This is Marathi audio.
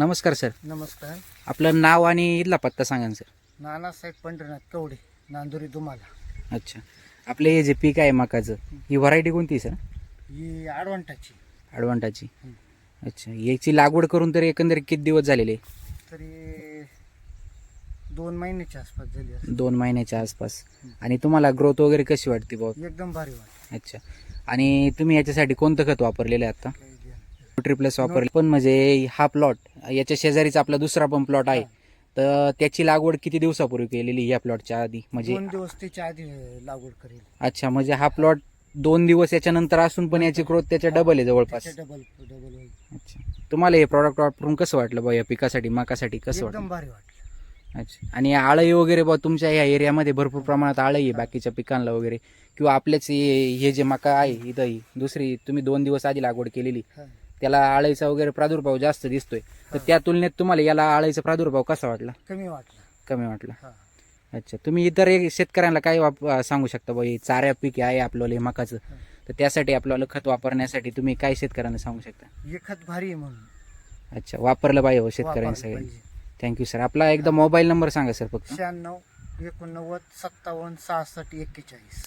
नमस्कार सर. नमस्कार. आपलं नाव आणि इथला पत्ता सांगा ना सर. नानासाहेब पंढरीनाथ कवडे, नांदुरी तुम्हाला. अच्छा, आपले हे जे पीक आहे मकाचं, ही व्हरायटी कोणती सर? ही आडवंटाची. अडवांटाची. अच्छा, याची लागवड करून तर एकंदरीत किती दिवस झालेले? तरी 2 महिन्याच्या आसपास झाली असेल. 2 महिन्याच्या आसपास. आणि तुम्हाला ग्रोथ वगैरे कशी वाटते भाऊ? एकदम भारी वाटत. अच्छा, आणि तुम्ही याच्यासाठी कोणतं खत वापरलेलं आहे आता? ट्रिप्लस वापरले पण म्हणजे हा प्लॉट याच्या शेजारीचा आपला दुसरा पण प्लॉट आहे, तर त्याची लागवड किती दिवसापूर्वी केलेली या प्लॉटच्या आधी? म्हणजे 2 दिवस त्याच्या आधी लागवड करेल. अच्छा, म्हणजे हा प्लॉट 2 दिवस याच्यानंतर असून पण याची ग्रोथ त्याच्या डबल आहे जवळपास. डबल होईल. अच्छा, तुम्हाला हे प्रॉडक्ट वापरून कसं वाटलं बा? या पिकासाठी मकासाठी कसं वाटलं? एकदम भारी वाटलं. अच्छा, आणि आळई वगैरे बा तुमच्या या एरियामध्ये भरपूर प्रमाणात आळई आहे बाकीच्या पिकांना वगैरे, किंवा आपल्याच हे जे मका आहे इथं ही दुसरी तुम्ही 2 दिवस आधी लागवड केलेली, त्याला आळईचा वगैरे प्रादुर्भाव जास्त दिसतोय, तर त्या तुलनेत तुम्हाला याला आळईचा प्रादुर्भाव कसा वाटला? कमी वाटला. कमी वाटला. अच्छा, तुम्ही इतर एक शेतकऱ्यांना काय सांगू शकता बा? हे चाऱ्या पीक आहे आपलं हे मकाचं, तर त्यासाठी आपल्याला खत वापरण्यासाठी तुम्ही काय शेतकऱ्यांना सांगू शकता? हे खत भारी आहे म्हणून. अच्छा, वापरलं पाहिजे हो शेतकऱ्यांनी वापरलं सगळ्यांनी. पाहिजे. Thank you sir. आपला एकदा मोबाईल नंबर सांगा सर फक्त. 96 89 57 66 41.